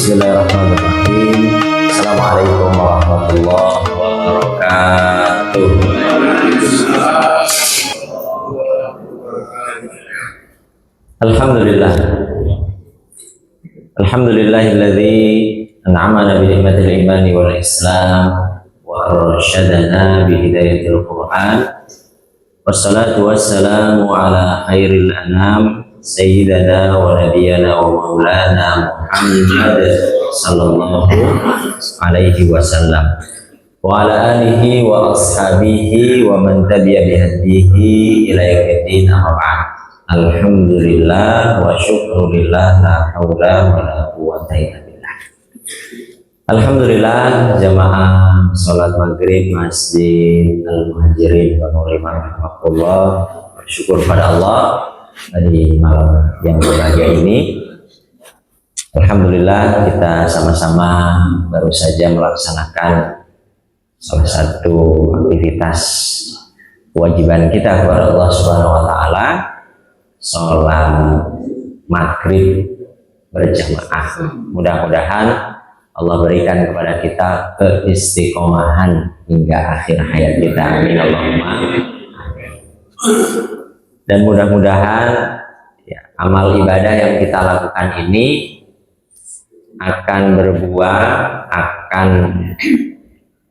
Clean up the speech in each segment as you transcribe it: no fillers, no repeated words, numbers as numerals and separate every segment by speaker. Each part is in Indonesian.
Speaker 1: Bismillahirrahmanirrahim. Assalamualaikum warahmatullahi wabarakatuh. Alhamdulillah. Alhamdulillahilladzi an'amana bi ni'matil imani wal islam wa arsyadana bi hidayatil Qur'an. Wassalatu wassalamu ala khairil anam sayyidina wa nabiyana wa maulana Muhammad sallallahu alaihi wasallam wa ala alihi wa ashabihi wa man tabi'a bihadihi ila yaumiddin, amma ba'd. Alhamdulillah wa syukurillah, la haula wa la quwwata illa billah. Alhamdulillah, jamaah salat maghrib Masjid Al-Muhajirin wa Nuriman rahmatullah, bersyukur pada Allah di malam yang berbahagia ini. Alhamdulillah, kita sama-sama baru saja melaksanakan salah satu aktivitas kewajiban kita kepada Allah Subhanahu wa taala, sholat maghrib berjamaah. Mudah-mudahan Allah berikan kepada kita keistiqomahan hingga akhir hayat kita. Amin Allahumma. Dan mudah-mudahan ya, amal ibadah yang kita lakukan ini akan berbuah, akan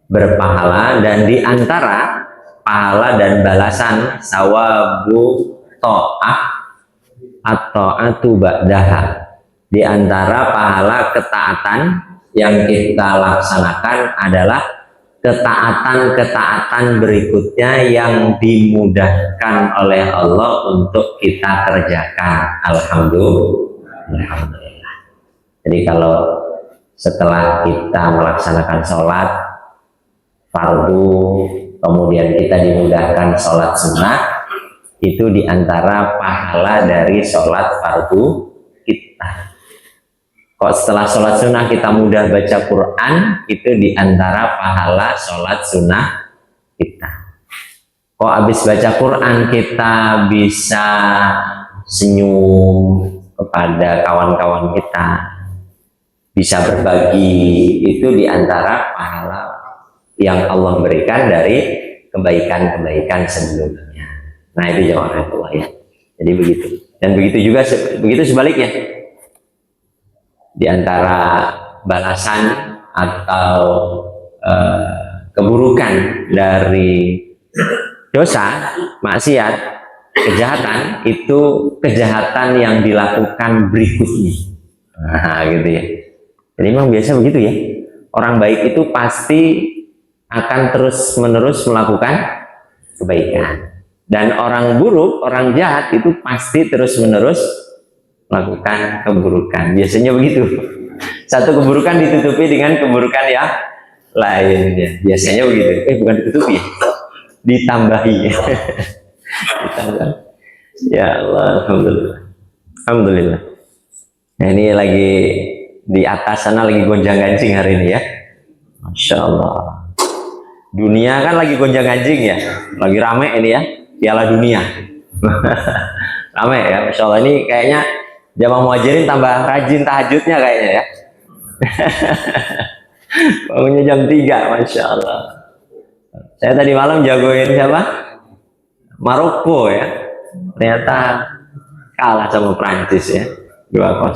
Speaker 1: berpahala, dan di antara pahala dan balasan sawabu ta'ah atau atu ba'daha, di antara pahala ketaatan yang kita laksanakan adalah ketaatan-ketaatan berikutnya yang dimudahkan oleh Allah untuk kita kerjakan. Alhamdulillah. Jadi kalau setelah kita melaksanakan sholat fardu, kemudian kita dimudahkan sholat sunnah, itu diantara pahala dari sholat fardu kita. Kok setelah sholat sunnah kita mudah baca Quran, itu diantara pahala sholat sunnah kita. Kok habis baca Quran kita bisa senyum kepada kawan-kawan kita, bisa berbagi, itu diantara pahala yang Allah berikan dari kebaikan-kebaikan sebelumnya. Nah itu jawaban Allah ya. Jadi begitu. Dan begitu juga sebaliknya. Di antara balasan atau keburukan dari dosa, maksiat, kejahatan, itu kejahatan yang dilakukan berikutnya. Nah, gitu ya. Jadi memang biasa begitu ya. Orang baik itu pasti akan terus-menerus melakukan kebaikan. Dan orang buruk, orang jahat itu pasti terus-menerus melakukan keburukan. Biasanya begitu. Satu keburukan ditutupi dengan keburukan yang lainnya. Biasanya begitu. Bukan ditutupi, ditambahi. Ditambah. Ya Allah, alhamdulillah. Alhamdulillah. Nah, ini lagi di atas sana lagi gonjang-ganjing hari ini ya. Masya Allah. Dunia kan lagi gonjang-ganjing ya. Lagi rame ini ya. Piala Dunia. Rame ya. Masya Allah, ini kayaknya jamaah muhajirin tambah rajin tahajudnya kayaknya ya. Bangunnya jam 3, Masya Allah. Saya tadi malam jagoin siapa? Maroko ya. Ternyata kalah sama Prancis ya. 2-0.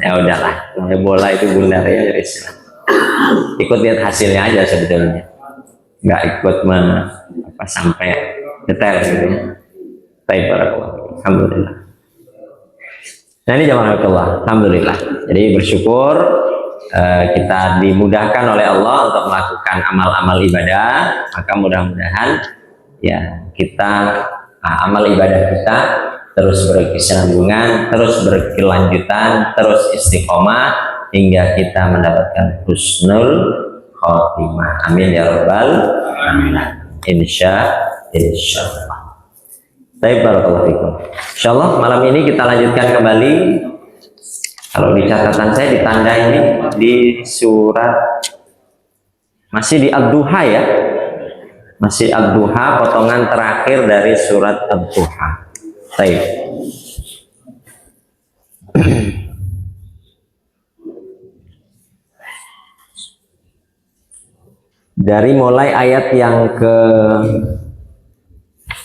Speaker 1: Ya udahlah, bola itu bundar ya. Ikut lihat hasilnya aja sebetulnya. Nggak ikut sampai detail gitu ya. Alhamdulillah. Nah ini jamaah Allah, alhamdulillah. Jadi bersyukur kita dimudahkan oleh Allah untuk melakukan amal-amal ibadah. Maka mudah-mudahan ya kita amal ibadah kita terus berkesinambungan, terus berkelanjutan, terus istiqomah hingga kita mendapatkan husnul khotimah. Amin ya rabbal alamin. Insyaallah. Baik, barakallahu fikum. Insyaallah malam ini kita lanjutkan kembali. Kalau di catatan saya ditanda ini di surat, masih di Ad-Duha ya. Masih Ad-Duha, potongan terakhir dari surat Ad-Duha. Baik. dari mulai ayat yang ke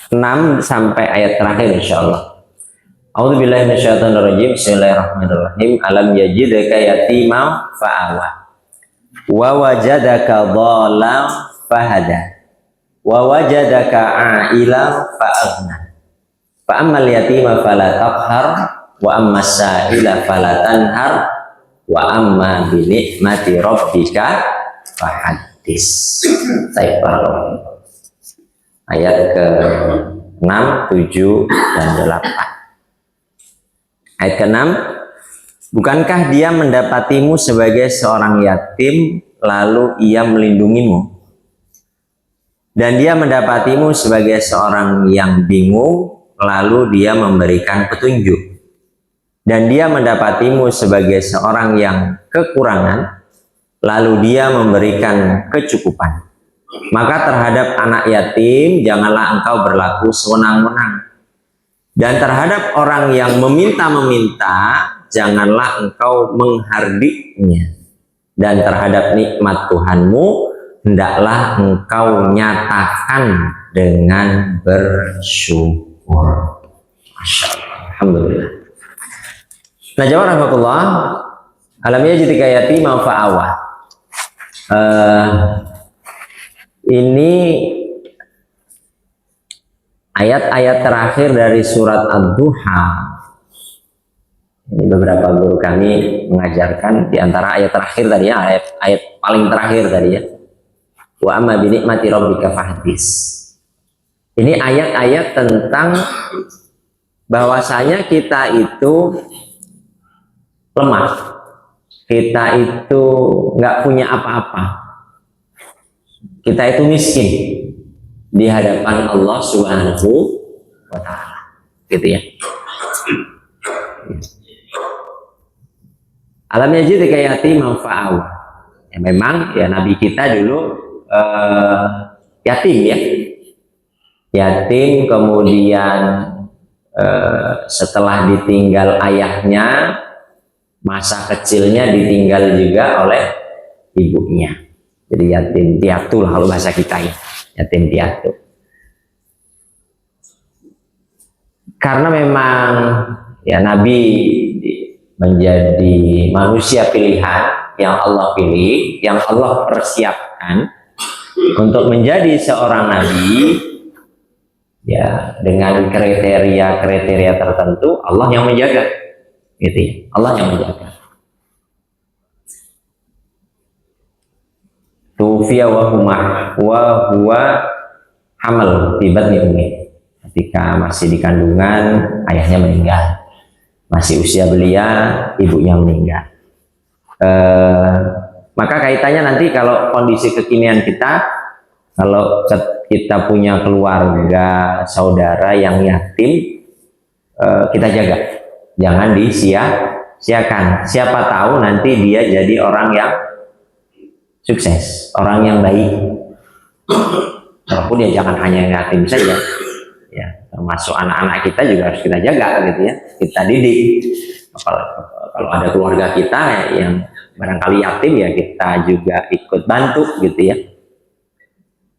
Speaker 1: 6 sampai ayat terakhir insyaallah. A'udzubillahi minasyaitonirrajim. Bismillahirrahmanirrahim. Alam yajidka yatimam fa'awa wa wajadaka dhalam fahada wa wajadaka a'ilan fa'aghna fa ammal yatima fala taqhar wa ammas sa'ila fala tanhar wa amma bi ni'mati rabbika fahaddits. Ayat ke-6, 7, dan 8. Ayat ke-6, bukankah dia mendapatimu sebagai seorang yatim, lalu ia melindungimu? Dan dia mendapatimu sebagai seorang yang bingung, lalu dia memberikan petunjuk. Dan dia mendapatimu sebagai seorang yang kekurangan, lalu dia memberikan kecukupan. Maka terhadap anak yatim janganlah engkau berlaku sewenang-wenang, dan terhadap orang yang meminta-meminta janganlah engkau menghardiknya, dan terhadap nikmat Tuhanmu hendaklah engkau nyatakan dengan bersyukur. Masya Allah. Alhamdulillah. Nah, jawab rahmatullah. Alam yajidka yatiman fa'awa. Ini ayat-ayat terakhir dari surat Ad-Duha. Ini beberapa guru kami mengajarkan di antara ayat terakhir tadi ya, ayat paling terakhir tadi ya. Wa amma bi ni'mati rabbika fahaddits. Ini ayat-ayat tentang bahwasanya kita itu lemah, kita itu nggak punya apa-apa. Kita itu miskin di hadapan Allah Subhanahu wa Ta'ala, gitu ya. Alam yajidka yatiman fa'awa. Ya, memang ya Nabi kita dulu yatim ya. Yatim, kemudian setelah ditinggal ayahnya, masa kecilnya ditinggal juga oleh ibunya. Jadi yatim piatu lah kalau bahasa kita ya, yatim piatu. Karena memang ya Nabi menjadi manusia pilihan yang Allah pilih, yang Allah persiapkan untuk menjadi seorang nabi, ya dengan kriteria tertentu, Allah yang menjaga, gitu ya, Allah yang menjaga. Tufiya wa huwa hamal fi batni ummi. Ketika masih di kandungan, ayahnya meninggal. Masih usia belia, ibunya meninggal. Maka kaitannya nanti kalau kondisi kekinian kita, kalau kita punya keluarga, saudara yang yatim, kita jaga. Jangan disia-siakan. Siapa tahu nanti dia jadi orang yang sukses, orang yang baik. Walaupun ya jangan hanya yatim saja, ya termasuk anak-anak kita juga harus kita jaga, gitu ya, kita didik. Kalau ada keluarga kita yang barangkali yatim, ya kita juga ikut bantu, gitu ya.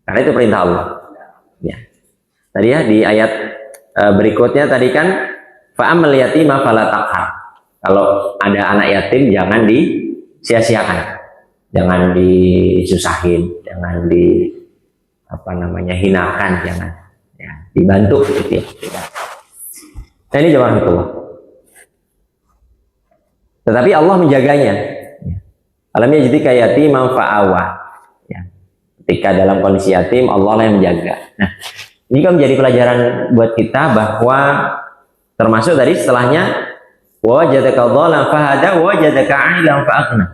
Speaker 1: Karena itu perintah Allah. Ya. Tadi ya di ayat berikutnya tadi kan fa'amal yatima fala taqhar. Kalau ada anak yatim jangan disia-siakan. Jangan disusahin, jangan hinakan, jangan ya, dibantu gitu ya. Nah, ini jawab itu. Tetapi Allah menjaganya. Alamnya jadi kayak yatiman fa'awa. Ya. Ketika dalam kondisi yatim, Allah yang menjaga. Nah, ini kan menjadi pelajaran buat kita bahwa termasuk tadi setelahnya wajadaka dhalan fahada wajadaka 'ailan fa'aghna.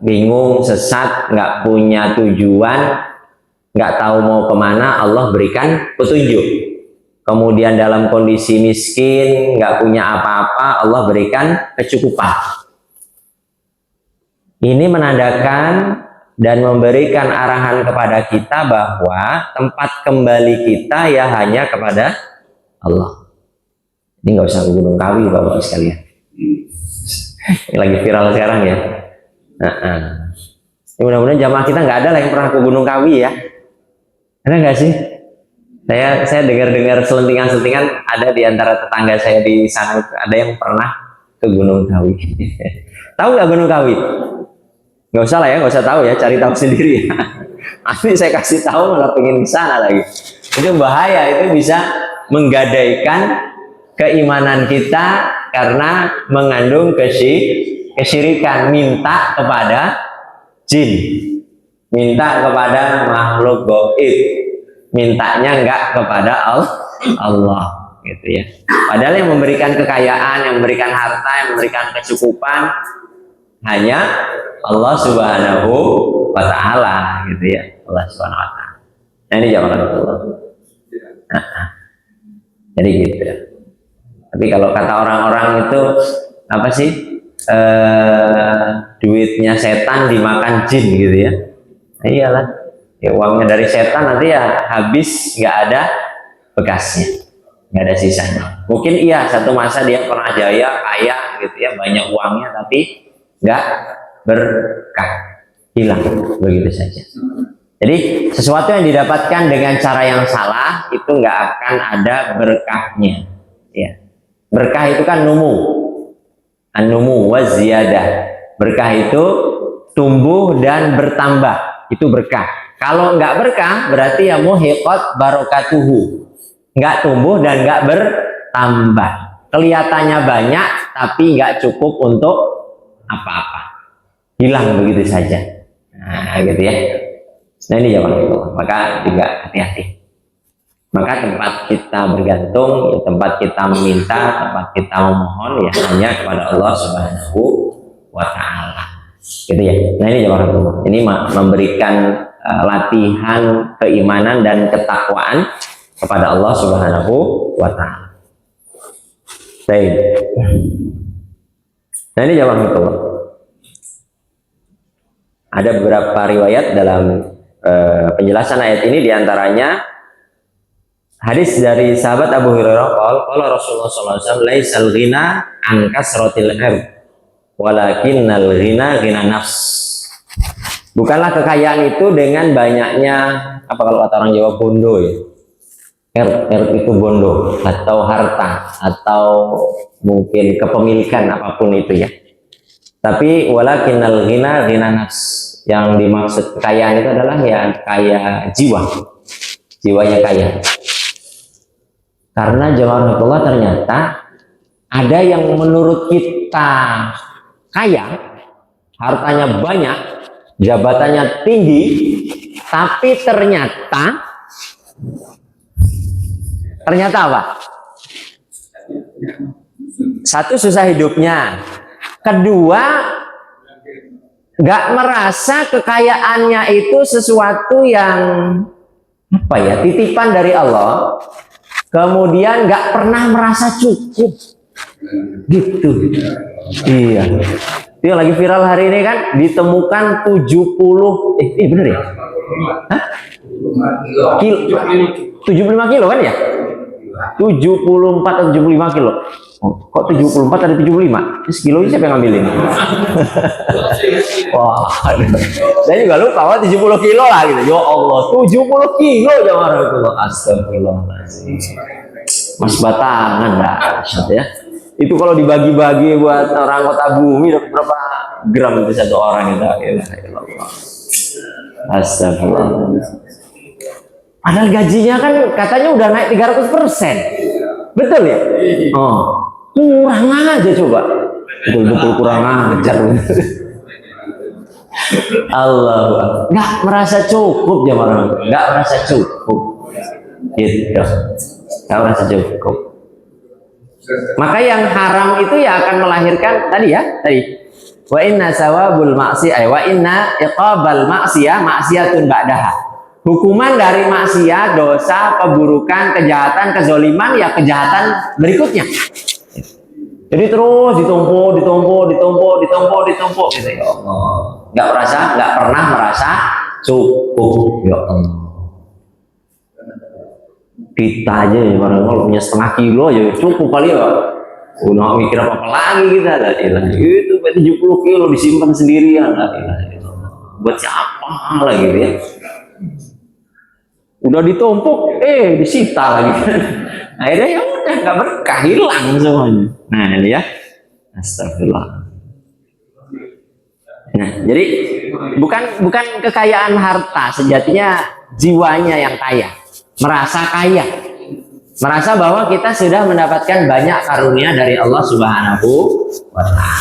Speaker 1: Bingung, sesat, nggak punya tujuan, nggak tahu mau kemana, Allah berikan petunjuk. Kemudian dalam kondisi miskin, nggak punya apa-apa, Allah berikan kecukupan. Ini menandakan dan memberikan arahan kepada kita bahwa tempat kembali kita ya hanya kepada Allah. Ini nggak usah ke Gunung Kawi, Bapak sekalian. Ini lagi viral sekarang ya. Ya, mudah-mudahan jamaah kita nggak ada lah yang pernah ke Gunung Kawi ya. Ada nggak sih? Saya dengar-dengar selentingan-selentingan ada di antara tetangga saya di sana, ada yang pernah ke Gunung Kawi. Tahu nggak Gunung Kawi? Nggak usah lah ya, nggak usah tahu ya, cari tahu sendiri ya. Nanti saya kasih tahu malah pengen di sana lagi. Itu bahaya, itu bisa menggadaikan keimanan kita karena mengandung kesyirikan, minta kepada jin, minta kepada makhluk gaib, mintanya enggak kepada Allah gitu ya. Padahal yang memberikan kekayaan, yang memberikan harta, yang memberikan kecukupan hanya Allah Subhanahu wa taala gitu ya. Allah Subhanahu wa taala. Nah, ini jawaban Allah. Jadi gitu ya. Tapi kalau kata orang-orang itu apa sih? Duitnya setan dimakan jin gitu ya. Nah, iyalah. Ya, uangnya dari setan nanti ya habis, nggak ada bekasnya, nggak ada sisanya. Mungkin iya satu masa dia pernah jaya, kaya gitu ya, banyak uangnya, tapi nggak berkah, hilang begitu saja. Jadi sesuatu yang didapatkan dengan cara yang salah itu nggak akan ada berkahnya. Ya. Berkah itu kan an-numu wa ziyadah. Berkah itu tumbuh dan bertambah, itu berkah. Kalau nggak berkah berarti ya muhiqat barokatuhu, nggak tumbuh dan nggak bertambah. Kelihatannya banyak tapi nggak cukup untuk apa-apa, hilang begitu saja. Nah gitu ya. Nah ini jawaban itu. Maka juga hati-hati. Maka tempat kita bergantung, ya, tempat kita meminta, tempat kita memohon ya hanya kepada Allah Subhanahu wa taala. Gitu ya. Nah ini jawaban itu. Ini memberikan latihan keimanan dan ketakwaan kepada Allah Subhanahu wa taala. Baik. Nah ini jawaban itu. Ada beberapa riwayat dalam penjelasan ayat ini, diantaranya hadis dari sahabat Abu Hurairah qala Rasulullah sallallahu alaihi wasallam laisal ghina an kasratil ird walakinnal ghina ghina nafs. Bukanlah kekayaan itu dengan banyaknya, apa kalau kata orang Jawa, bondo ya. Ird itu bondo atau harta atau mungkin kepemilikan apapun itu ya. Tapi walakinnal ghina ghina nafs. Yang dimaksud kekayaan itu adalah ya kaya jiwa, jiwanya kaya. Karena jamaah Allah ternyata ada yang menurut kita kaya, hartanya banyak, jabatannya tinggi, tapi ternyata apa? Satu, susah hidupnya. Kedua, nggak merasa kekayaannya itu sesuatu yang apa ya, titipan dari Allah. Kemudian nggak pernah merasa cukup gitu. Iya, itu yang lagi viral hari ini kan, ditemukan 70 bener ya? Hah? 75 kilo kan ya? 74 atau 75 kilo. Kok 74 ada 75? Sekilo ini siapa yang ngambilin? Wah, saya juga lupa, 70 kilo lah gitu. Ya Allah, 70 kilo jamaah Rasulullah. Astagfirullahaladzim. Mas batangan dah, ya. Itu kalau dibagi-bagi buat orang kota bumi, dapat berapa gram itu satu orang itu? Astagfirullah. Padahal gajinya kan katanya udah naik 300%. Betul ya? Oh. Kurang aja coba, betul-betul kurang ajar. Allah, nggak merasa cukup jamaah, nggak merasa cukup, gitu, nggak merasa cukup. Maka yang haram itu ya akan melahirkan tadi, wa inna sawabul maksiyah, wa inna iqabal maksiyatun ba'daha. Hukuman dari maksiat, dosa, keburukan, kejahatan, kezoliman ya kejahatan berikutnya. Jadi terus ditumpuk gitu ya Allah. Nggak pernah merasa cukup ya Allah. Kita aja ya, kalau punya setengah kilo ya cukup kali ya. Udah mikir apa lagi kita, itu 70 kilo disimpan sendirian. buat siapa lah gitu ya. Udah ditumpuk, disita lagi. Akhirnya ya udah nggak berkah, hilang semuanya. Nah ini ya, astagfirullah. Nah jadi bukan kekayaan harta, sejatinya jiwanya yang kaya, merasa kaya, merasa bahwa kita sudah mendapatkan banyak karunia dari Allah Subhanahu wa Ta'ala,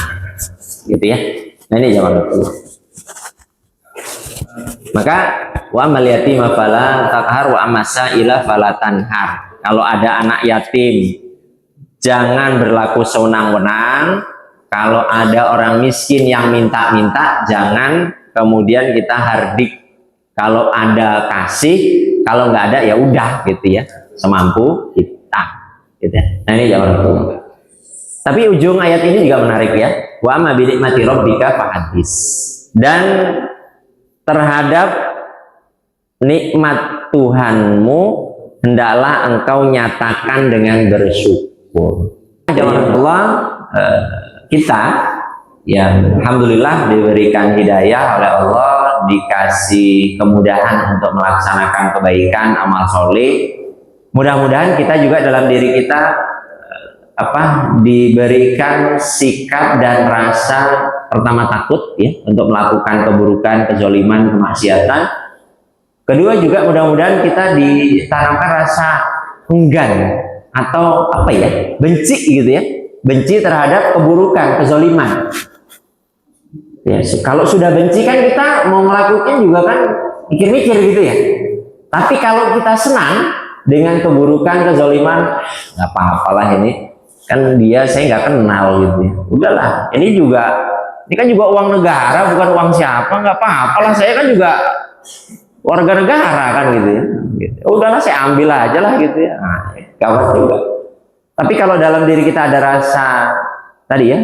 Speaker 1: gitu ya. Nah ini jawaban itu. Maka wa mal yatima fala taqhar wa amasa ila fala tanhar. Kalau ada anak yatim, jangan berlaku sewenang-wenang. Kalau ada orang miskin yang minta-minta, jangan kemudian kita hardik. Kalau ada kasih, kalau nggak ada ya udah gitu ya, semampu kita. Gitu. Nah ini jawaban itu. Tapi ujung ayat ini juga menarik ya. Wa ma bi nikmati rabbika fahadis. Dan terhadap nikmat Tuhanmu hendaklah engkau nyatakan dengan bersyukur. Jawaban Allah, kita yang alhamdulillah diberikan hidayah oleh Allah, dikasih kemudahan untuk melaksanakan kebaikan, amal soleh. Mudah-mudahan kita juga dalam diri kita diberikan sikap dan rasa pertama takut ya untuk melakukan keburukan, kezaliman, kemaksiatan. Kedua juga mudah-mudahan kita ditanamkan rasa enggan atau benci gitu ya, benci terhadap keburukan, kezaliman. Ya, kalau sudah benci kan kita mau melakukan juga kan mikir-mikir gitu ya. Tapi kalau kita senang dengan keburukan, kezaliman, nggak apa-apalah ini. Kan dia saya nggak kenal gitu ya. Udahlah, ini kan juga uang negara, bukan uang siapa, nggak apa-apalah, saya kan juga warga negara kan gitu ya. Gitu. Udahlah saya ambil aja lah gitu ya. Nah, gawat juga. Tapi kalau dalam diri kita ada rasa tadi ya,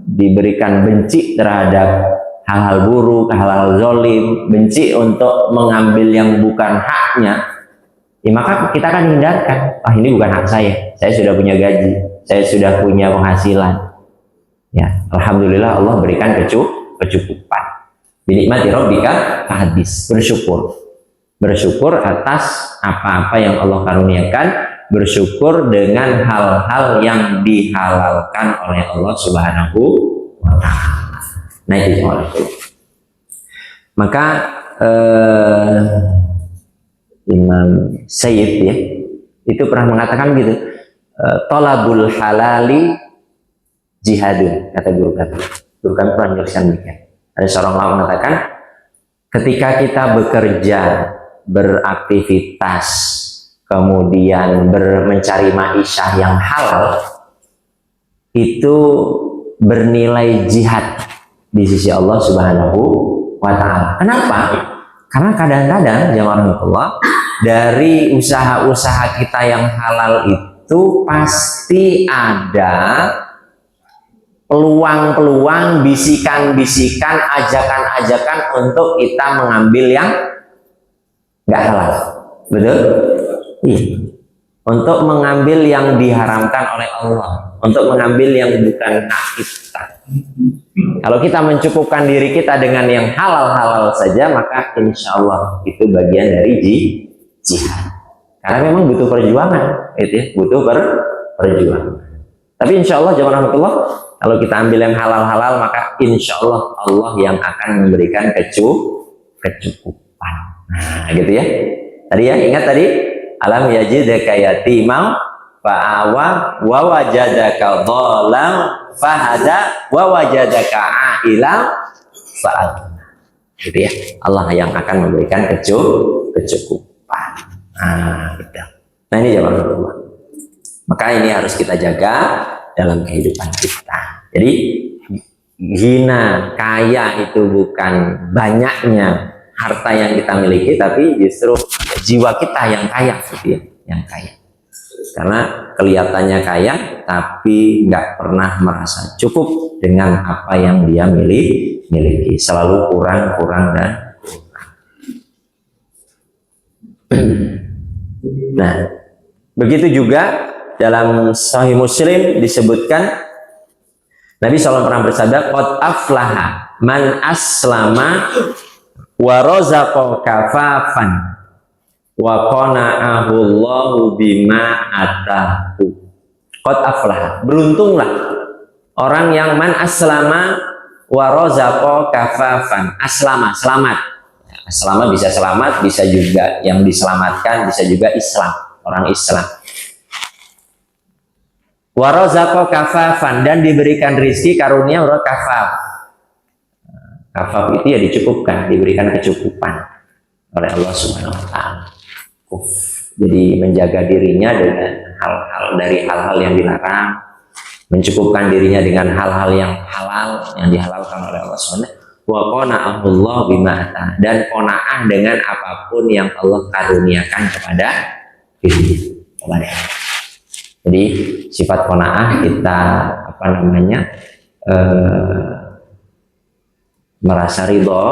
Speaker 1: diberikan benci terhadap hal-hal buruk, hal-hal zalim, benci untuk mengambil yang bukan haknya, ya maka kita akan hindarkan. Ini bukan hak saya sudah punya gaji, saya sudah punya penghasilan. Ya, alhamdulillah Allah berikan kecukupan. Binikmati rabbika fahadis, bersyukur atas apa-apa yang Allah karuniakan, bersyukur dengan hal-hal yang dihalalkan oleh Allah Subhanahu wa Ta'ala. Nah itu soal itu. Maka Imam Sayyid ya, itu pernah mengatakan gitu, tolabul halali jihadun, kata guru kami pernah menjelaskan demikian. Ada seorang ulama mengatakan, ketika kita bekerja, beraktivitas, kemudian mencari ma'isyah yang halal, itu bernilai jihad di sisi Allah Subhanahu wa Ta'ala. Kenapa? Karena kadang-kadang jamaah Allah, dari usaha-usaha kita yang halal itu pasti ada peluang-peluang, bisikan-bisikan, ajakan-ajakan untuk kita mengambil yang nggak halal. Betul? Iya. Untuk mengambil yang diharamkan oleh Allah, untuk mengambil yang bukan hak kita. Kalau kita mencukupkan diri kita dengan yang halal-halal saja, maka insya Allah itu bagian dari jihad. Karena memang butuh perjuangan, itu ya, butuh perjuangan. Tapi insya Allah jamaah Allah, kalau kita ambil yang halal-halal, maka insya Allah Allah yang akan memberikan kecukupan. Nah, gitu ya. Tadi ya, ingat tadi, alam yajidaka yatimam fa'awa wa wajadaka dhalam fahada wa wajadaka a'ilam fa'adna. Gitu ya. Allah yang akan memberikan kecukupan. Nah, gitu. Nah ini jamaah Allah. Maka ini harus kita jaga dalam kehidupan kita. Jadi hina, kaya itu bukan banyaknya harta yang kita miliki, tapi justru jiwa kita yang kaya, gitu ya, yang kaya. Karena kelihatannya kaya, tapi nggak pernah merasa cukup dengan apa yang dia miliki. Selalu kurang dan kurang. Nah, begitu juga dalam Sahih Muslim disebutkan Nabi SAW pernah bersabda, qad aflaha man aslama wa razaqa kafafan wa qana'ahu Allahu bima atahu. Qad aflaha. Beruntunglah orang yang man aslama wa razaqa kafafan. Aslama, selamat. Aslama bisa selamat, bisa juga yang diselamatkan, bisa juga Islam, orang Islam. Wa razaqa kafafan, dan diberikan rizki karunia kafaf. Kafaf itu ya dicukupkan, diberikan kecukupan oleh Allah Subhanahu wa taala. Jadi menjaga dirinya dengan hal-hal dari hal-hal yang dilarang, mencukupkan dirinya dengan hal-hal yang halal yang dihalalkan oleh Allah Subhanahu wa qana'ahu Allah bima ata, dan qanaah dengan apapun yang Allah karuniakan kepada dirinya. Jadi sifat qanaah kita merasa ridho,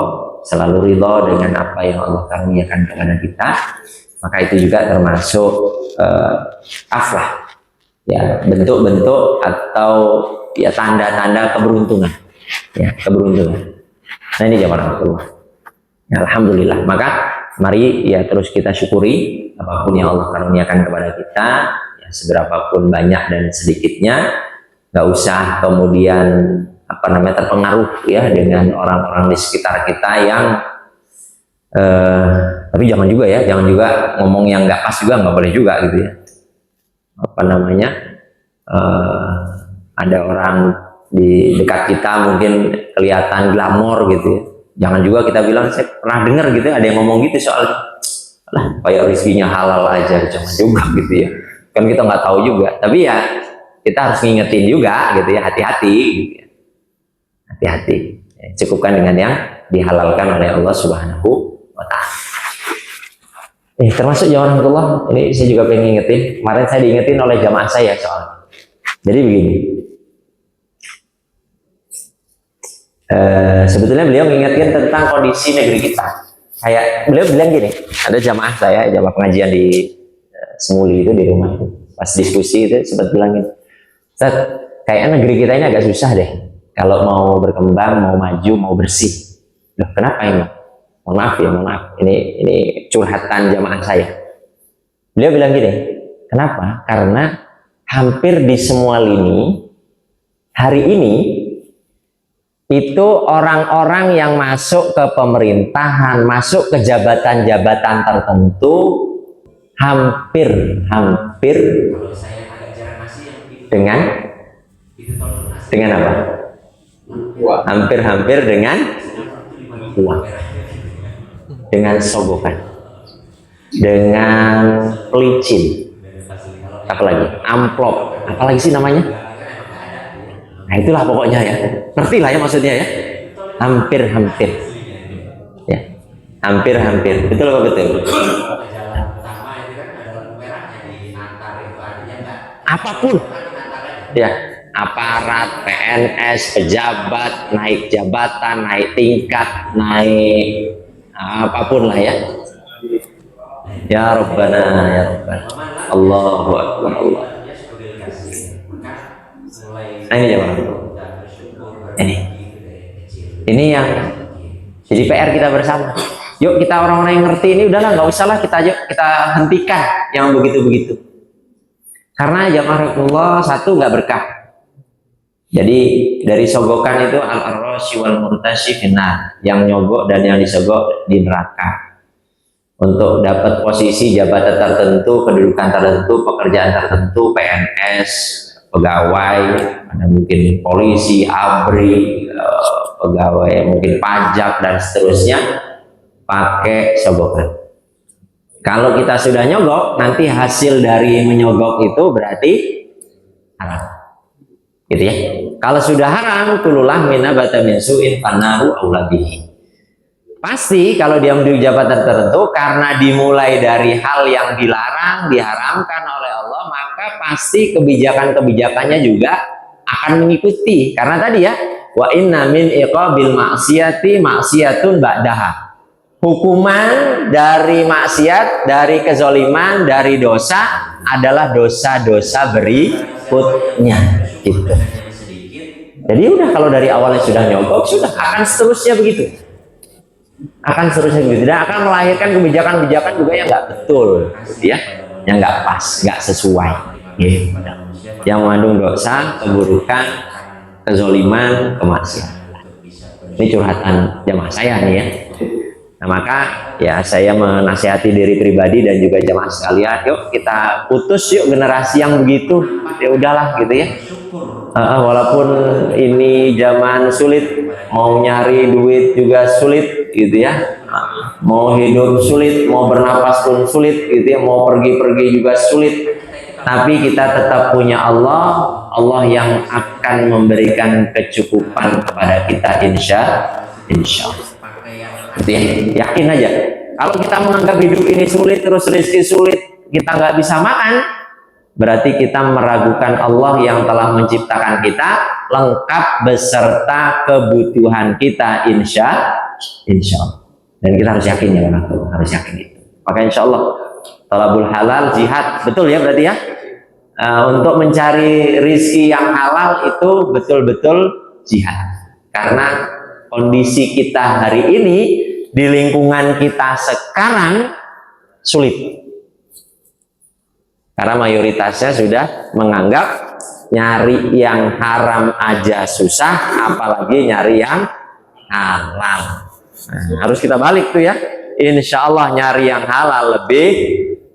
Speaker 1: selalu ridho dengan apa yang Allah karuniakan kepada kita, maka itu juga termasuk aflah, ya, bentuk-bentuk atau ya tanda-tanda keberuntungan, ya, keberuntungan. Nah ini jamaah Allah, ya, alhamdulillah. Maka mari ya terus kita syukuri apapun yang Allah karuniakan kepada kita, ya, seberapapun banyak dan sedikitnya. Nggak usah kemudian terpengaruh ya dengan orang-orang di sekitar kita yang tapi jangan juga ngomong yang nggak pas juga, nggak boleh juga gitu ya. Ada orang di dekat kita mungkin kelihatan glamor gitu ya, jangan juga kita bilang, saya pernah dengar gitu ada yang ngomong gitu soal kayak rezekinya halal aja, jangan juga gitu ya, kan kita nggak tahu juga. Tapi ya kita harus ngingetin juga gitu ya, hati-hati gitu ya. Hati-hati, cukupkan dengan yang dihalalkan oleh Allah Subhanahu wa ta'ala. Termasuk jamaah Allah, ini saya juga pengen ngingetin, kemarin saya diingetin oleh jamaah saya soalnya. Jadi begini, sebetulnya beliau mengingatkan tentang kondisi negeri kita. Kayak beliau bilang gini, ada jamaah saya, jamaah pengajian di Semuli itu, di rumah itu, pas diskusi itu sempat bilang gini, Ustaz, kayaknya negeri kita ini agak susah deh kalau mau berkembang, mau maju, mau bersih. Loh, kenapa ini? Mohon maaf. Ini curhatan jamaah saya. Beliau bilang gini, kenapa? Karena hampir di semua lini hari ini itu orang-orang yang masuk ke pemerintahan, masuk ke jabatan-jabatan tertentu, hampir dengan apa? Hampir dengan uang, dengan sogokan, dengan pelicin, apalagi amplop, apalagi sih namanya. Nah itulah pokoknya ya, ngerti lah ya maksudnya ya, hampir ya, hampir betul apa betul? Apapun ya, aparat, PNS, pejabat, naik jabatan, naik tingkat, naik apapun lah ya. Ya Rabbana, ya Rabbana, Allahu Akbar, Allah. Nah ini jemaah, ini yang jadi PR kita bersama. Yuk kita orang-orang yang ngerti ini udahlah, nggak usah lah kita hentikan yang begitu-begitu. Karena jamaah Allah, satu, nggak berkah. Jadi dari sogokan itu al-arrasy wal murtasy finnar, yang nyogok dan yang disogok di neraka. Untuk dapat posisi jabatan tertentu, kedudukan tertentu, pekerjaan tertentu, PNS, pegawai, ada mungkin polisi, ABRI, pegawai mungkin pajak dan seterusnya, pakai sogokan. Kalau kita sudah nyogok, nanti hasil dari menyogok itu berarti haram, gitu ya. Kalau sudah haram, kululah minabata min su'in fannaru aula bihi. Pasti kalau dia menduduki jabatan tertentu karena dimulai dari hal yang dilarang, diharamkan oleh Allah, maka pasti kebijakan-kebijakannya juga akan mengikuti. Karena tadi ya, wa inna min iqabil ma'siyati ma'siyatun ba'daha. Hukuman dari maksiat, dari kezoliman, dari dosa adalah dosa-dosa berikutnya. Gitu. Jadi udah, kalau dari awalnya sudah nyogok, sudah akan seterusnya begitu. Akan seterusnya begitu. Dan akan melahirkan kebijakan-kebijakan juga yang nggak betul, gitu ya, yang nggak pas, nggak sesuai. Gitu. Yang mengandung dosa, keburukan, kezoliman, kemaksiatan. Ini curhatan jamaah saya nih ya. Nah, maka ya saya menasihati diri pribadi dan juga jamaah sekalian, yuk kita putus yuk generasi yang begitu. Ya udahlah gitu ya. Walaupun ini zaman sulit, mau nyari duit juga sulit gitu ya. Mau hidup sulit, mau bernapas pun sulit gitu ya, mau pergi-pergi juga sulit. Tapi kita tetap punya Allah, Allah yang akan memberikan kecukupan kepada kita, insya Allah. Gitu ya, yakin aja. Kalau kita menganggap hidup ini sulit, terus rezeki sulit, kita nggak bisa makan, berarti kita meragukan Allah yang telah menciptakan kita lengkap beserta kebutuhan kita, insya Allah. Dan kita harus yakin ya, harus yakin itu. Maka insya Allah talabul halal jihad, betul ya berarti ya. Untuk mencari rizki yang halal itu betul-betul jihad. Karena kondisi kita hari ini di lingkungan kita sekarang sulit. Karena mayoritasnya sudah menganggap nyari yang haram aja susah, apalagi nyari yang halal. Nah, harus kita balik tuh ya. Insya Allah nyari yang halal lebih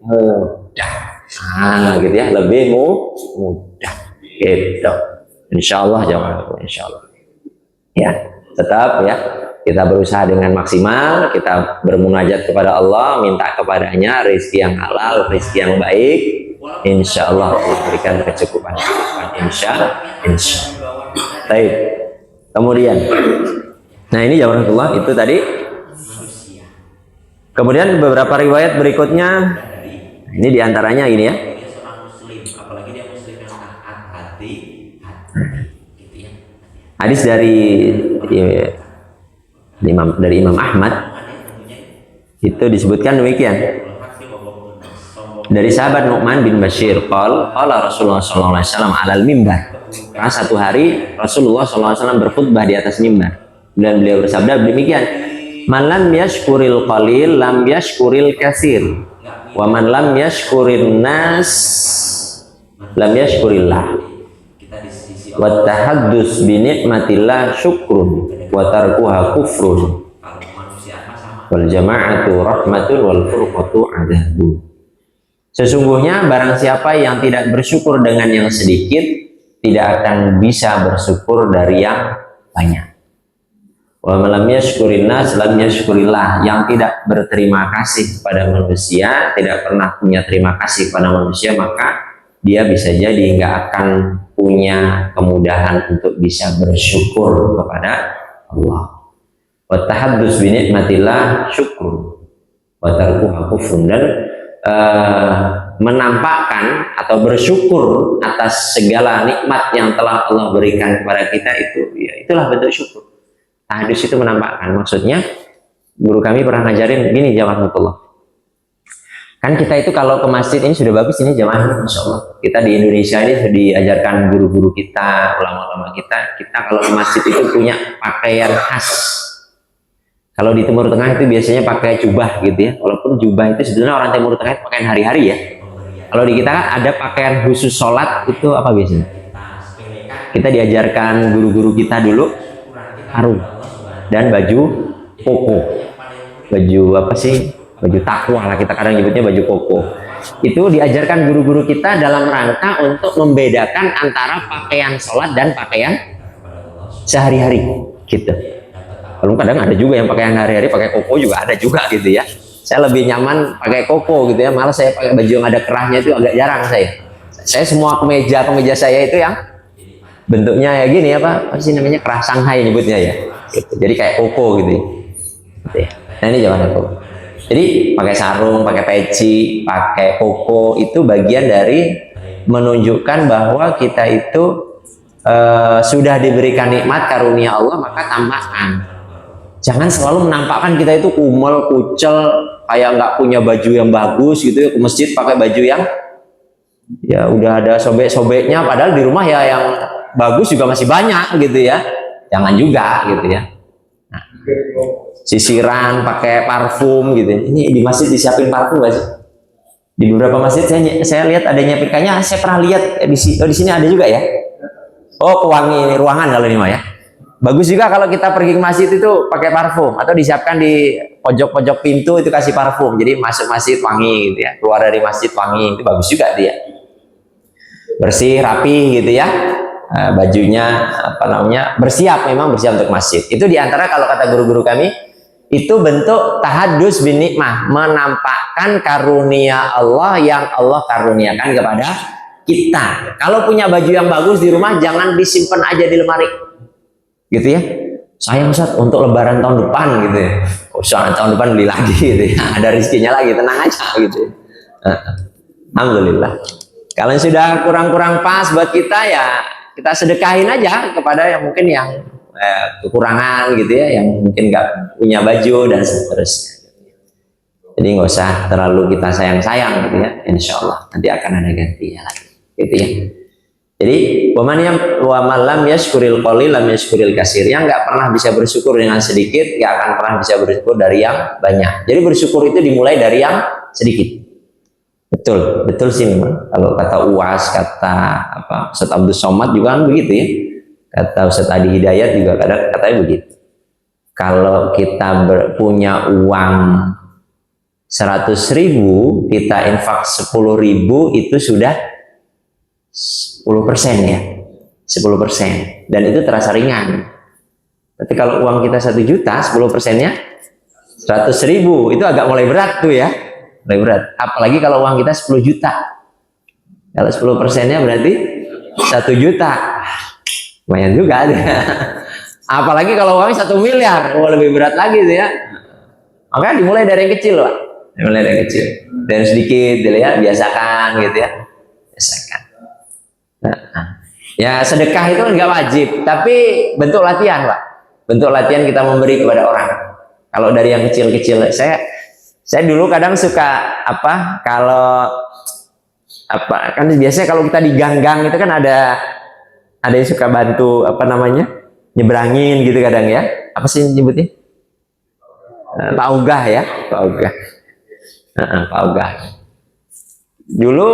Speaker 1: mudah. Gitu ya, lebih mudah. Gitu. Insya Allah jamaah, insya Allah. Ya, tetap ya. Kita berusaha dengan maksimal, kita bermunajat kepada Allah, minta kepadanya rezeki yang halal, rezeki yang baik. Insya Allah berikan kecukupan. Insya Allah. Baik. Kemudian, nah ini jawabanullah itu tadi. Kemudian beberapa riwayat berikutnya, ini diantaranya ini ya. Hadis dari Imam Ahmad itu disebutkan demikian. Dari sahabat Nu'man bin Bashir, qala Rasulullah sallallahu alaihi wasallam alal mimbar. Karena satu hari Rasulullah sallallahu alaihi wasallam berkhutbah di atas mimbar dan beliau bersabda demikian, man lam yashkuril qalil lam yashkuril katsir wa man lam yashkurin nas lam yashkurillah wa tahaddus bi nikmatillah syukrun wa tarkuha kufrun wal jama'atu rahmatun wal furqatu adzabun. Sesungguhnya barang siapa yang tidak bersyukur dengan yang sedikit tidak akan bisa bersyukur dari yang banyak. Wa lam yashkurin nas lam yashkurillah, yang tidak berterima kasih kepada manusia, tidak pernah punya terima kasih kepada manusia, maka dia bisa jadi nggak akan punya kemudahan untuk bisa bersyukur kepada Allah. Wa tahaddus bi nikmatillah syukur wa tarkuha kufrun, dan menampakkan atau bersyukur atas segala nikmat yang telah Allah berikan kepada kita itu, ya itulah bentuk syukur. Hadis itu menampakkan, maksudnya guru kami pernah ngajarin gini, jamaah Allah. Kan kita itu kalau ke masjid ini sudah bagus ini jamaah, Masya Allah. Kita di Indonesia ini sudah diajarkan guru-guru kita, ulama-ulama kita kalau ke masjid itu punya pakaian khas. Kalau di Timur Tengah itu biasanya pakai jubah gitu ya. Walaupun jubah itu sebenarnya orang Timur Tengah itu pakaian hari-hari ya. Kalau di kita kan ada pakaian khusus sholat, itu apa biasanya? Kita diajarkan guru-guru kita dulu sarung dan baju koko. Baju apa sih? Baju takwa lah, kita kadang nyebutnya baju koko. Itu diajarkan guru-guru kita dalam rangka untuk membedakan antara pakaian sholat dan pakaian sehari-hari gitu. Kalau kadang ada juga yang pakaian hari-hari pakai koko juga ada juga gitu ya. Saya lebih nyaman pakai koko gitu ya, malah saya pakai baju yang ada kerahnya itu agak jarang saya. Saya semua kemeja saya itu yang bentuknya ya gini apa sih namanya, kerah Shanghai nyebutnya ya gitu. Jadi kayak koko gitu ya. Nah ini jangan koko. Jadi pakai sarung, pakai peci, pakai koko itu bagian dari menunjukkan bahwa kita itu sudah diberikan nikmat karunia Allah, maka tambahkan. Jangan selalu menampakkan kita itu kumel, kucel, kayak nggak punya baju yang bagus gitu ya, ke masjid pakai baju yang ya udah ada sobek-sobeknya, padahal di rumah ya yang bagus juga masih banyak gitu ya. Jangan juga gitu ya. Nah, sisiran pakai parfum gitu. Ini di masjid disiapin parfum gak sih? Di beberapa masjid saya lihat ada nyiapin, kayaknya saya pernah lihat di sini ada juga ya. Oh, pewangi ruangan kalau ini mah ya. Bagus juga kalau kita pergi ke masjid itu pakai parfum, atau disiapkan di pojok-pojok pintu itu kasih parfum. Jadi masuk masjid wangi gitu ya, keluar dari masjid wangi, itu bagus juga dia. Bersih, rapi gitu ya. Bajunya apa namanya? Bersiap, memang bersiap untuk masjid. Itu diantara kalau kata guru-guru kami itu bentuk tahadus bin nikmah, menampakkan karunia Allah yang Allah karuniakan kepada kita. Kalau punya baju yang bagus di rumah jangan disimpan aja di lemari. Gitu ya. Sayang Ustaz untuk lebaran tahun depan gitu ya. Soalnya tahun depan beli lagi gitu ya. Ada rezekinya lagi, tenang aja gitu. Alhamdulillah. Kalau sudah kurang-kurang pas buat kita ya kita sedekahin aja kepada yang mungkin yang kekurangan gitu ya, yang mungkin nggak punya baju dan seterusnya. Jadi nggak usah terlalu kita sayang-sayang gitu ya. Insya Allah nanti akan ada gantinya lagi gitu ya. Jadi wa man lam yashkuril qalil lam yashkuril katsir. Yang nggak pernah bisa bersyukur dengan sedikit, nggak akan pernah bisa bersyukur dari yang banyak. Jadi bersyukur itu dimulai dari yang sedikit. Betul, betul sih memang. Kalau kata UAS, kata apa Ustaz Abdul Somad juga kan begitu ya. Kata Ustaz Adi Hidayat juga katanya begitu. Kalau kita punya uang 100.000, kita infak 10.000 itu sudah 10% ya, 10%, dan itu terasa ringan. Tapi kalau uang kita 1 juta, 10%-nya 100.000, itu agak mulai berat tuh ya, mulai berat. Apalagi kalau uang kita 10 juta, kalau 10%-nya berarti 1 juta, lumayan juga deh. Apalagi kalau uangnya 1 miliar, lebih berat lagi tuh ya. Makanya dimulai dari yang kecil, Pak. Dimulai dari yang kecil, dari sedikit, ya, biasakan gitu ya, biasakan. Ya sedekah itu nggak wajib, tapi bentuk latihan, Pak. Bentuk latihan kita memberi kepada orang. Kalau dari yang kecil-kecil, saya dulu kadang suka apa? Kalau apa? Kan biasanya kalau kita di gang-gang itu kan ada yang suka bantu apa namanya? Nyebrangin gitu kadang ya. Apa sih nyebutnya? Pak Ogah ya, Pak Ogah. Pak Ogah. Dulu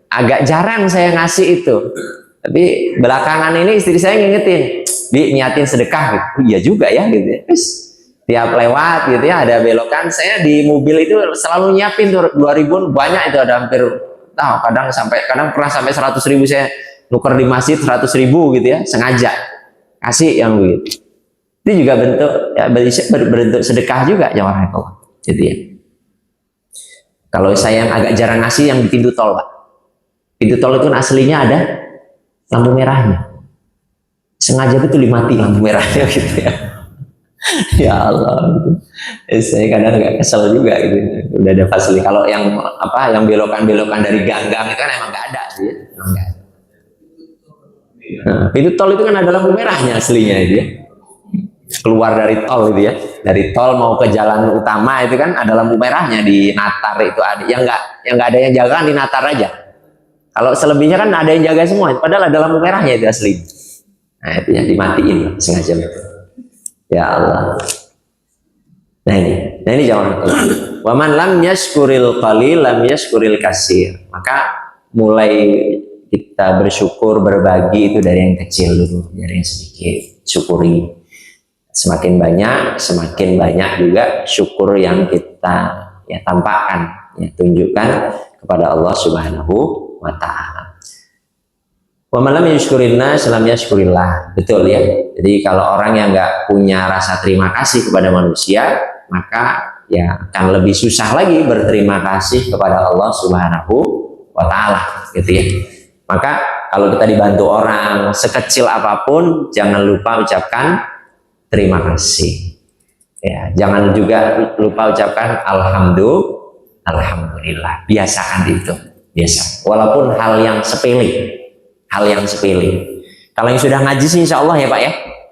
Speaker 1: agak jarang saya ngasih itu, tapi belakangan ini istri saya ngingetin, Bi, niatin sedekah gitu. Iya juga ya gitu ya. Terus tiap lewat gitu ya ada belokan, saya di mobil itu selalu nyiapin tuh 2.000 banyak itu, ada hampir kadang pernah sampai 100.000 saya nuker di masjid 100.000 gitu ya, sengaja kasih yang begitu. Itu juga bentuk ya, bentuk sedekah juga ya orang itu gitu ya. Kalau saya yang agak jarang ngasih yang di pintu tol, Pak. Pintu tol itu aslinya ada lampu merahnya. Sengaja betul dimati lampu merahnya gitu ya. Ya Allah. Saya kadang agak kesel juga gitu. Udah ada fasilitas. Kalau yang apa yang belokan-belokan dari gang-gang itu kan emang nggak ada sih. Emang nggak ada. Nah, pintu tol itu kan ada lampu merahnya aslinya itu ya. Keluar dari tol gitu ya. Dari tol mau ke jalan utama itu kan ada lampu merahnya di Natar itu ada. Yang nggak ada yang jaga kan di Natar aja. Kalau selebihnya kan ada yang jaga semua, padahal ada lampu merahnya itu asli. Nah itu yang dimatiin sengaja betul. Ya Allah. Nah ini jangan. Waman lam yashkuril qalil lam yashkuril katsir. Maka mulai kita bersyukur berbagi itu dari yang kecil dulu, dari yang sedikit. Syukuri. Semakin banyak juga syukur yang kita ya tampakkan, ya tunjukkan kepada Allah Subhanahu wa ta'ala. Wa man lam yashkurin nas lam yashkurillah. Betul ya. Jadi kalau orang yang nggak punya rasa terima kasih kepada manusia, maka ya akan lebih susah lagi berterima kasih kepada Allah Subhanahu wa ta'ala gitu ya. Maka kalau kita dibantu orang sekecil apapun, jangan lupa ucapkan terima kasih. Ya, jangan juga lupa ucapkan alhamdulillah. Biasakan itu. Biasa, walaupun hal yang sepele. Kalau yang sudah ngaji sih insya Allah ya Pak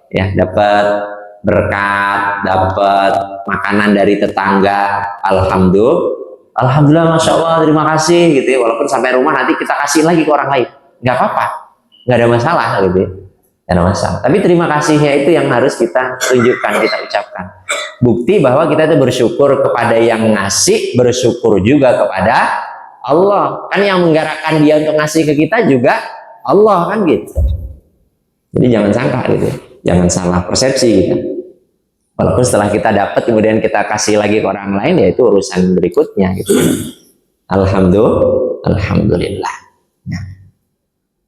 Speaker 1: ya dapat berkat, dapat makanan dari tetangga, alhamdulillah, masya Allah, terima kasih gitu ya. Walaupun sampai rumah nanti kita kasih lagi ke orang lain, nggak apa-apa. nggak ada masalah gitu ya. Nggak ada masalah. Tapi terima kasihnya itu yang harus kita tunjukkan, kita ucapkan. Bukti bahwa kita itu bersyukur kepada yang ngasih, bersyukur juga kepada Allah. Kan yang menggerakkan dia untuk ngasih ke kita juga Allah kan gitu. Jadi jangan sangka gitu, jangan salah persepsi gitu. Walaupun setelah kita dapat kemudian kita kasih lagi ke orang lain, ya itu urusan berikutnya gitu. Alhamdulillah. Nah,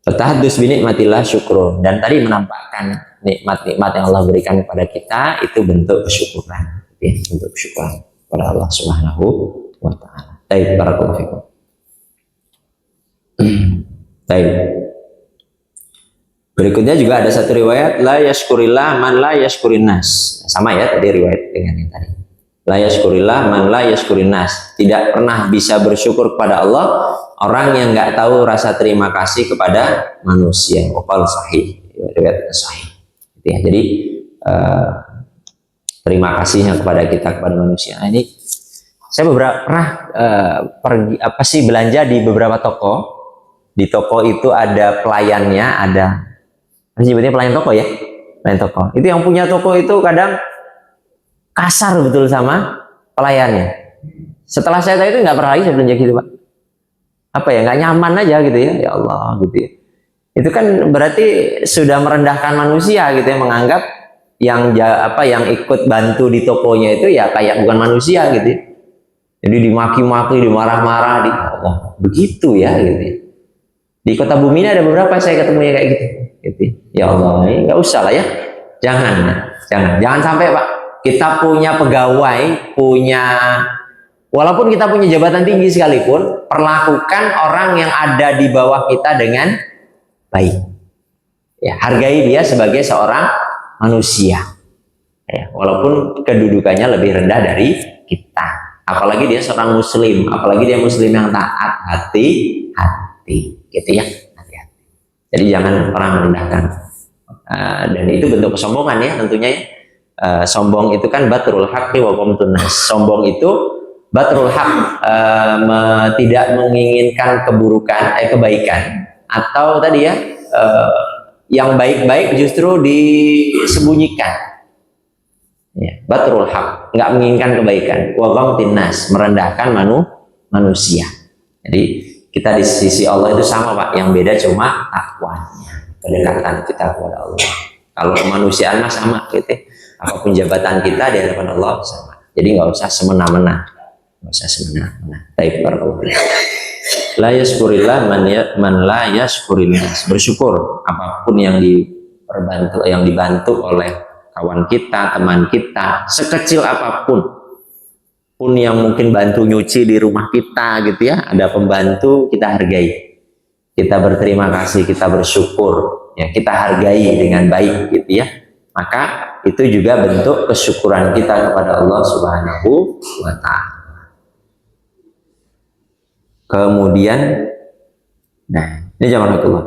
Speaker 1: tahaddus bi nikmatillah syukur, dan tadi menampakkan nikmat-nikmat yang Allah berikan kepada kita itu bentuk kesyukuran, ya, bentuk kesyukuran kepada Allah Subhanahu wa taala. Baik, barakallahu fikum. Baik. Berikutnya juga ada satu riwayat, la yashkurillah man la yashkurin nas. Sama ya tadi riwayat dengan yang tadi. La yashkurillah man la yashkurin nas. Tidak pernah bisa bersyukur kepada Allah orang yang nggak tahu rasa terima kasih kepada manusia. Opal sahih, riwayat sahih. Ya, jadi terima kasihnya kepada kita, kepada manusia. Nah, ini saya pernah pergi belanja di beberapa toko. Di toko itu ada pelayannya, ada sebetulnya pelayan toko ya, pelayan toko. Itu yang punya toko itu kadang kasar betul sama pelayannya. Setelah saya tahu itu nggak pernah lagi saya belanja gitu, Pak. Apa ya, nggak nyaman aja gitu ya, ya Allah gitu ya. Itu kan berarti sudah merendahkan manusia gitu ya, menganggap yang ikut bantu di tokonya itu ya kayak bukan manusia gitu ya. Jadi dimaki-maki, dimarah-marah, Allah begitu ya gitu ya. Di Kota Bumi ini ada beberapa saya ketemunya kayak gitu. Ya Allah, ini nggak usah lah ya, jangan sampai Pak, kita punya pegawai, walaupun kita punya jabatan tinggi sekalipun, perlakukan orang yang ada di bawah kita dengan baik, ya, hargai dia sebagai seorang manusia, ya, walaupun kedudukannya lebih rendah dari kita, apalagi dia seorang muslim, apalagi dia muslim yang taat, hati-hati gitu ya. Jadi jangan pernah merendahkan, dan itu bentuk kesombongan ya tentunya ya. Sombong itu kan batrul haqqi wa qamtun nas. Sombong itu batrul haq, tidak menginginkan kebaikan, atau tadi ya yang baik-baik justru disembunyikan. Ya, batrul haq, nggak menginginkan kebaikan. Wa qamtun nas, merendahkan manusia. Jadi kita di sisi Allah itu sama Pak, yang beda cuma takwanya, kedekatan kita kepada Allah. Kalau kemanusiaan mah sama gitu, apapun jabatan kita di hadapan Allah sama. Jadi nggak usah semena-mena, Baik, barakallahu. La yashkurillah man la yashkurillah. Bersyukur apapun yang dibantu oleh kawan kita, teman kita, sekecil apapun. Pun yang mungkin bantu nyuci di rumah kita gitu ya, ada pembantu, kita hargai, kita berterima kasih, kita bersyukur ya, kita hargai dengan baik gitu ya, maka itu juga bentuk kesyukuran kita kepada Allah Subhanahu wa ta'ala. Kemudian ini jazakumullah,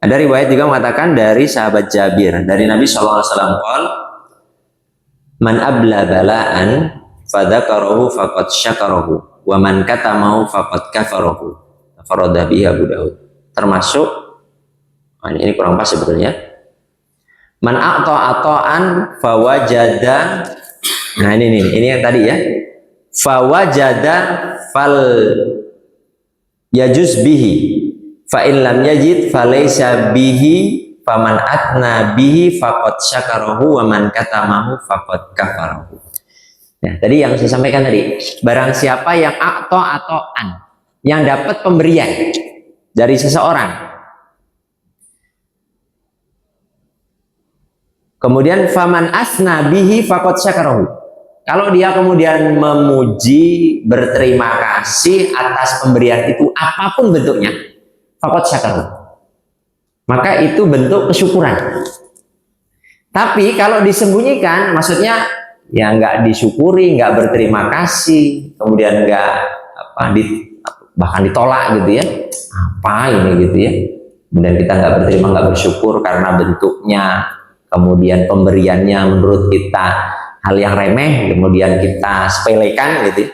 Speaker 1: ada riwayat juga mengatakan dari sahabat Jabir, dari Nabi SAW, man abla bala'an fadzakarahu faqad syakarahu wa man katamahu faqad kafarahu. Farada bihi Abu Daud. Termasuk ini kurang pas sebetulnya. Man a'ta'an fawajada. Nah ini yang tadi ya. Fawajada fal yajuz bihi. Fa in lam yajid falaysa bihi faman atna bihi faqad syakarahu wa man katamahu faqad kafarahu. Nah, tadi yang saya sampaikan tadi, barang siapa yang atoan, yang dapat pemberian dari seseorang, kemudian faman asna bihi faqad syakarahu. Kalau dia kemudian memuji, berterima kasih atas pemberian itu apapun bentuknya, faqad syakarahu, maka itu bentuk kesyukuran. Tapi kalau disembunyikan, maksudnya ya nggak disyukuri, nggak berterima kasih, kemudian bahkan ditolak gitu ya, apa ini gitu ya, kemudian kita nggak berterima, nggak bersyukur karena bentuknya, kemudian pemberiannya menurut kita hal yang remeh, kemudian kita sepelekan gitu ya.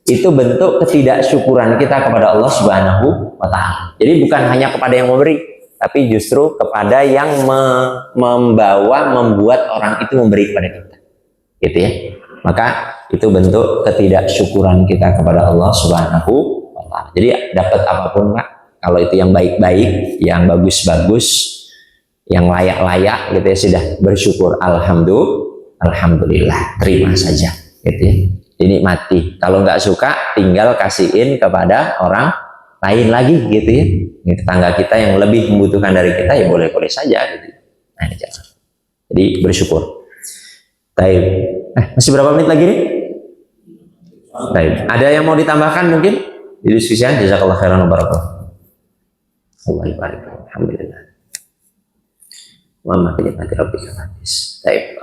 Speaker 1: Itu bentuk ketidaksyukuran kita kepada Allah Subhanahu wa ta'ala. Jadi bukan hanya kepada yang memberi, tapi justru kepada yang membuat orang itu memberi kepada kita, gitu ya. Maka itu bentuk ketidaksyukuran kita kepada Allah Subhanahu wa Ta'ala. Jadi dapat apapun Pak, kalau itu yang baik-baik, yang bagus-bagus, yang layak-layak, gitu ya, sudah bersyukur, alhamdulillah, terima saja, gitu ya. Dinikmati. Kalau nggak suka, tinggal kasihin kepada orang lain lagi, gitu ya. Tetangga kita yang lebih membutuhkan dari kita, ya boleh-boleh saja, gitu. Nah, jangan. Jadi bersyukur. Baik. Masih berapa menit lagi nih? Baik. Ada yang mau ditambahkan mungkin di diskusian? Jazakallah khairan wa barakallahu. Alhamdulillah. Wa ma bi'ati rabbika hadis. Baik.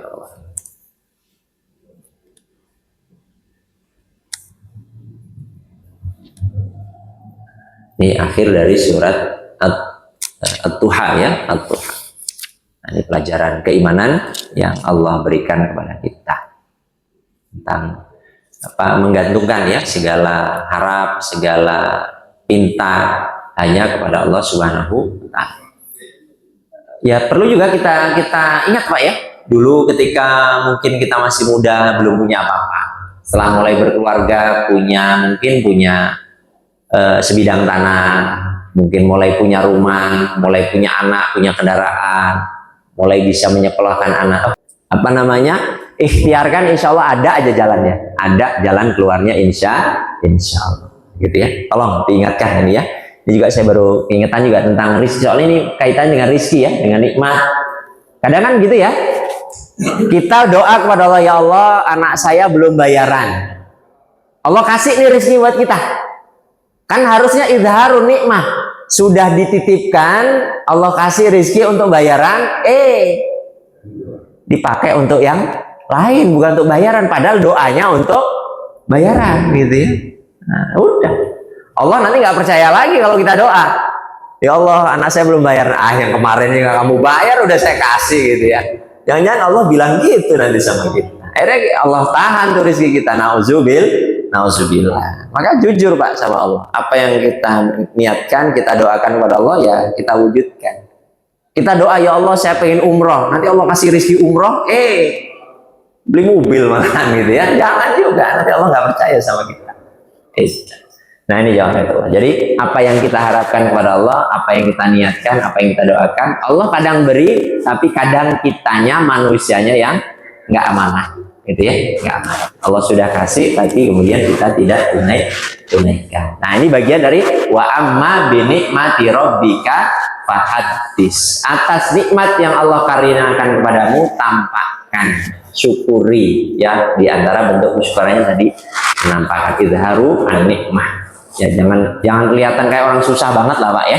Speaker 1: Ini akhir dari surat At-Tuha ya, At-Tuha. Nah, ini pelajaran keimanan yang Allah berikan kepada kita tentang menggantungkan ya segala harap, segala pinta hanya kepada Allah Subhanahu wa Ta'ala. Ya perlu juga kita ingat Pak ya, dulu ketika mungkin kita masih muda belum punya apa-apa, setelah mulai berkeluarga mungkin punya sebidang tanah, mungkin mulai punya rumah, mulai punya anak, punya kendaraan, mulai bisa menyekolahkan anak, ikhtiarkan, insya Allah ada aja jalannya, ada jalan keluarnya, insya Allah, gitu ya. Tolong diingatkan ini ya. Ini juga saya baru ingetan juga tentang rizki, soalnya ini kaitannya dengan rizki ya, dengan nikmat. Kadang kan gitu ya, kita doa kepada Allah, ya Allah anak saya belum bayaran, Allah kasih nih rizki buat kita. Kan harusnya izharun nikmah, sudah dititipkan, Allah kasih rizki untuk bayaran, dipakai untuk yang lain, bukan untuk bayaran, padahal doanya untuk bayaran, gitu ya. Nah, udah. Allah nanti nggak percaya lagi kalau kita doa, ya Allah anak saya belum bayar, yang kemarin ini kamu bayar udah saya kasih, gitu ya. Jangan-jangan Allah bilang gitu nanti sama kita. Akhirnya Allah tahan tuh rizki kita, nauzubillah. Maka jujur Pak sama Allah, apa yang kita niatkan, kita doakan kepada Allah, ya kita wujudkan. Kita doa, ya Allah saya pengen umroh, nanti Allah kasih rizki umroh, beli mobil malahan, gitu ya. Jangan juga, nanti Allah nggak percaya sama kita. Nah ini jawaban itu. Jadi apa yang kita harapkan kepada Allah, apa yang kita niatkan, apa yang kita doakan, Allah kadang beri, tapi kadang kitanya, manusianya yang nggak amanah, gitu ya, nggak amanah. Allah sudah kasih, tapi kemudian kita tidak tunaikan. Nah ini bagian dari wa amma bi nikmati rabbika fahaddis. Atas nikmat yang Allah karuniakan kepadamu, tampakkan, syukuri ya. Di antara bentuk kesyukurannya tadi menampakkan izharu an-nikmah. Ya jangan kelihatan kayak orang susah banget lah Pak ya.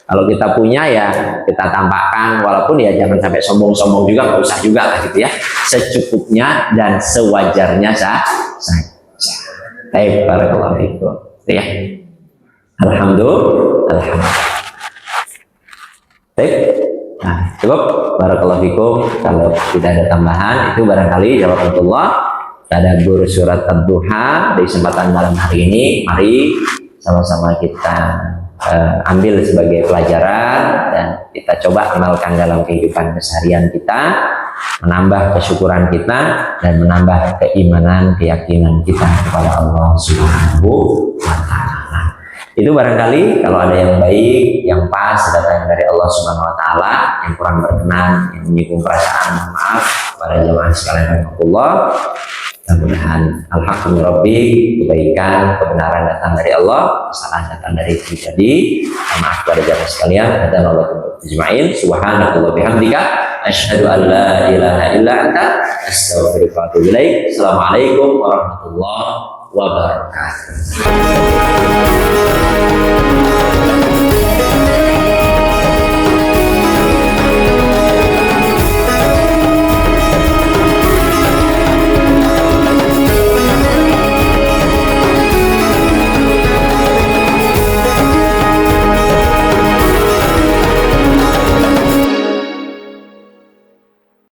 Speaker 1: Kalau kita punya ya kita tampakkan, walaupun ya jangan sampai sombong-sombong juga, nggak usah juga lah gitu ya. Secukupnya dan sewajarnya saja. Baik, barakallahu fikum. Ya. Alhamdulillah. Baik. Nah, cukup. Barakallahu fikum. Kalau tidak ada tambahan, itu barangkali jawaban Allah. Ada guru surat Ad-Duha di kesempatan malam hari ini. Mari sama-sama kita ambil sebagai pelajaran dan kita coba amalkan dalam kehidupan keseharian kita, menambah kesyukuran kita dan menambah keimanan, keyakinan kita kepada Allah Subhanahu wa Ta'ala. Itu barangkali kalau ada yang baik, yang pas datang dari Allah Subhanahu wa Ta'ala, yang kurang berkenan, yang menyinggung perasaan, maaf para jemaah sekalian rahmatullah. Mudah-mudahan alhamdulillah kebaikan, kebenaran datang dari Allah, kesalahan datang dari pribadi. Maaf kepada jemaah sekalian, dan Allah ajmain. Subhanallahi bihamdika, asyhadu an la ilaha illa anta, astaghfiruka wa atubu ilaik. Assalamualaikum warahmatullahi wabarakatuh.